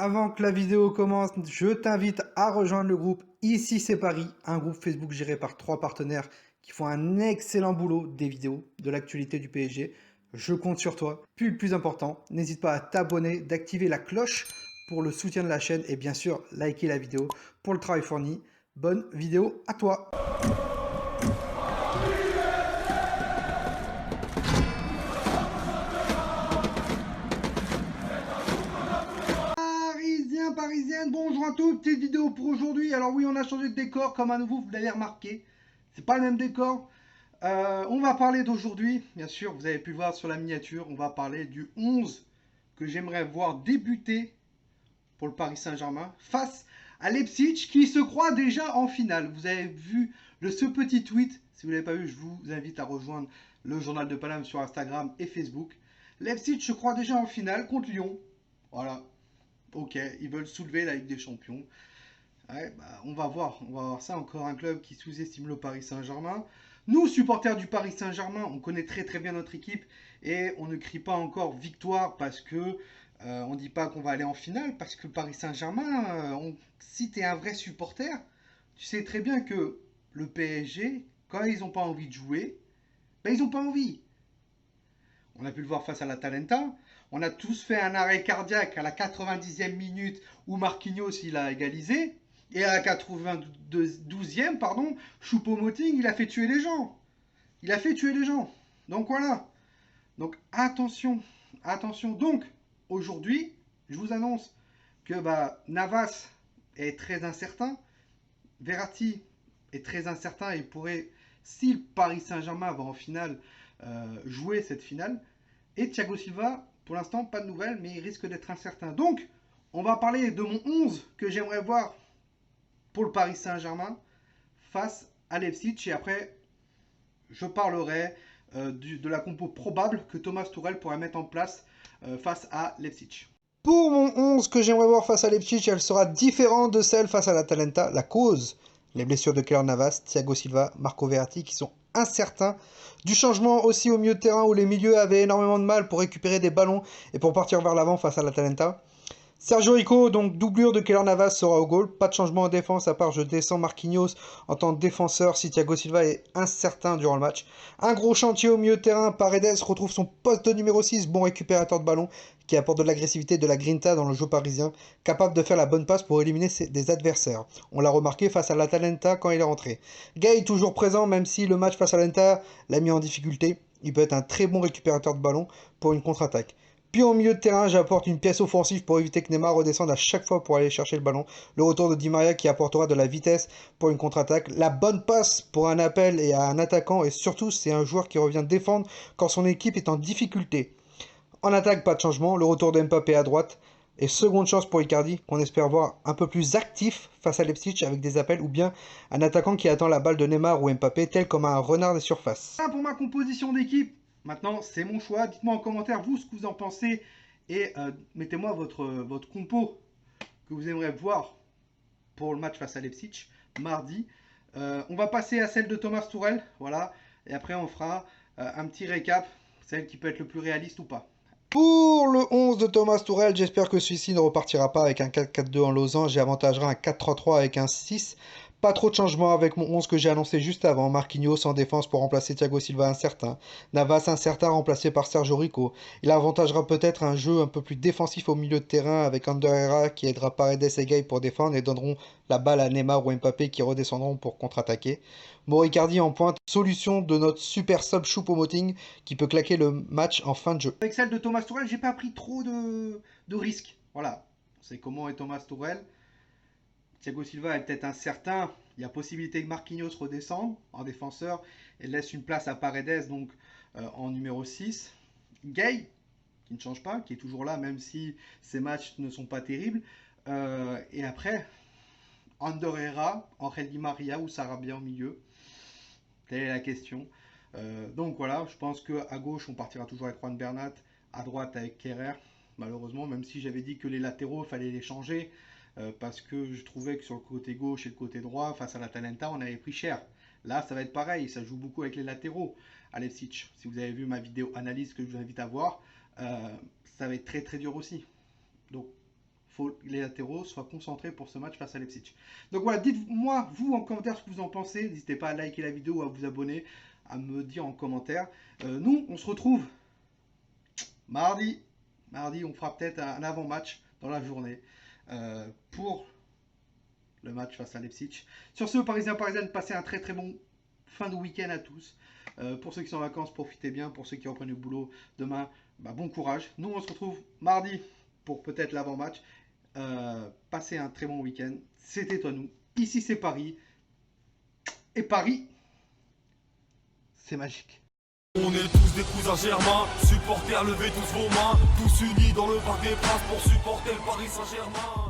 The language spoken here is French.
Avant que la vidéo commence, je t'invite à rejoindre le groupe Ici c'est Paris, un groupe Facebook géré par 3 partenaires qui font un excellent boulot des vidéos, de l'actualité du PSG. Je compte sur toi. Puis le plus important, n'hésite pas à t'abonner, d'activer la cloche pour le soutien de la chaîne et bien sûr liker la vidéo pour le travail fourni. Bonne vidéo à toi. Parisiens, parisiennes, bonjour à tous, petite vidéo pour aujourd'hui. Alors oui, on a changé de décor comme à nouveau, vous l'avez remarqué. C'est pas le même décor. On va parler d'aujourd'hui, bien sûr, vous avez pu le voir sur la miniature, on va parler du 11 que j'aimerais voir débuter pour le Paris Saint-Germain face à Leipzig qui se croit déjà en finale. Vous avez vu ce petit tweet, si vous ne l'avez pas vu, je vous invite à rejoindre le journal de Paname sur Instagram et Facebook. Leipzig se croit déjà en finale contre Lyon. Voilà, ok, ils veulent soulever la Ligue des Champions. Ouais, bah, on va voir ça. Encore un club qui sous-estime le Paris Saint-Germain. Nous, supporters du Paris Saint-Germain, on connaît très très bien notre équipe et on ne crie pas encore victoire parce que on ne dit pas qu'on va aller en finale parce que le Paris Saint-Germain, si tu es un vrai supporter, tu sais très bien que le PSG, quand ils n'ont pas envie de jouer, ben ils n'ont pas envie. On a pu le voir face à la Talenta. On a tous fait un arrêt cardiaque à la 90e minute où Marquinhos il a égalisé. Et à la 92e, pardon, Choupo-Moting, il a fait tuer les gens. Il a fait tuer les gens. Donc voilà. Donc attention, attention. Donc aujourd'hui, je vous annonce que Navas est très incertain. Verratti est très incertain et pourrait, si le Paris Saint-Germain va en finale, jouer cette finale. Et Thiago Silva, pour l'instant, pas de nouvelles, mais il risque d'être incertain. Donc, on va parler de mon 11 que j'aimerais voir pour le Paris Saint-Germain face à Leipzig. Et après, je parlerai de la compo probable que Thomas Tuchel pourrait mettre en place face à Leipzig. Pour mon 11 que j'aimerais voir face à Leipzig, elle sera différente de celle face à la Talenta. La cause, les blessures de Keylor Navas, Thiago Silva, Marco Verratti qui sont incertains. Du changement aussi au milieu de terrain où les milieux avaient énormément de mal pour récupérer des ballons et pour partir vers l'avant face à la Talenta. Sergio Rico, donc doublure de Keylor Navas, sera au goal. Pas de changement en défense à part je descends Marquinhos en tant que défenseur si Thiago Silva est incertain durant le match. Un gros chantier au milieu de terrain. Paredes retrouve son poste de numéro 6, bon récupérateur de ballon qui apporte de l'agressivité et de la grinta dans le jeu parisien, capable de faire la bonne passe pour éliminer des adversaires. On l'a remarqué face à l'Atalanta quand il est rentré. Gay toujours présent même si le match face à l'Atalanta l'a mis en difficulté. Il peut être un très bon récupérateur de ballon pour une contre-attaque. Puis au milieu de terrain, j'apporte une pièce offensive pour éviter que Neymar redescende à chaque fois pour aller chercher le ballon. Le retour de Di Maria qui apportera de la vitesse pour une contre-attaque. La bonne passe pour un appel et à un attaquant. Et surtout, c'est un joueur qui revient défendre quand son équipe est en difficulté. En attaque, pas de changement. Le retour de Mbappé à droite. Et seconde chance pour Icardi, qu'on espère voir un peu plus actif face à Leipzig avec des appels ou bien un attaquant qui attend la balle de Neymar ou Mbappé tel comme un renard des surfaces. Voilà pour ma composition d'équipe. Maintenant, c'est mon choix. Dites-moi en commentaire, vous, ce que vous en pensez. Et mettez-moi votre compo que vous aimeriez voir pour le match face à Leipzig, mardi. On va passer à celle de Thomas Tuchel. Voilà. Et après, on fera un petit récap. Celle qui peut être le plus réaliste ou pas. Pour le 11 de Thomas Tuchel, j'espère que celui-ci ne repartira pas avec un 4-4-2 en losange et avantagera un 4-3-3 avec un 6. Pas trop de changements avec mon 11 que j'ai annoncé juste avant. Marquinhos en défense pour remplacer Thiago Silva incertain. Navas incertain remplacé par Sergio Rico. Il avantagera peut-être un jeu un peu plus défensif au milieu de terrain avec Ander Herrera qui aidera Paredes et Gay pour défendre et donneront la balle à Neymar ou Mbappé qui redescendront pour contre-attaquer. Moricardi en pointe, solution de notre super sub Choupo-Moting qui peut claquer le match en fin de jeu. Avec celle de Thomas Tuchel, j'ai pas pris trop de risques. Voilà, c'est comment est Thomas Tuchel. Thiago Silva est peut-être incertain. Il y a possibilité que Marquinhos redescende en défenseur et laisse une place à Paredes donc en numéro 6. Gay, qui ne change pas, qui est toujours là même si ses matchs ne sont pas terribles. Et après, Ander Herrera, Angel Di Maria ou Sarabia au milieu. Telle est la question. Donc voilà, je pense qu'à gauche, on partira toujours avec Juan Bernat, à droite avec Kerrer, malheureusement, même si j'avais dit que les latéraux, il fallait les changer, parce que je trouvais que sur le côté gauche et le côté droit, face à la Talenta, on avait pris cher. Là, ça va être pareil, ça joue beaucoup avec les latéraux à Leipzig. Si vous avez vu ma vidéo analyse que je vous invite à voir, ça va être très très dur aussi. Donc, faut que les latéraux soient concentrés pour ce match face à Leipzig. Donc voilà, dites-moi, vous, en commentaire, ce que vous en pensez. N'hésitez pas à liker la vidéo, à vous abonner, à me dire en commentaire. Nous, on se retrouve mardi. Mardi, on fera peut-être un avant-match dans la journée pour le match face à Leipzig. Sur ce, Parisiens, Parisiennes, passez un très très bon fin de week-end à tous. Pour ceux qui sont en vacances, profitez bien. Pour ceux qui reprennent le boulot demain, bon courage. Nous, on se retrouve mardi pour peut-être l'avant-match. Passez un très bon week-end. C'était toi, nous. Ici, c'est Paris. Et Paris, c'est magique. On est tous des cousins germains, supporters, levez tous vos mains, tous unis dans le parc des princes pour supporter le Paris Saint-Germain.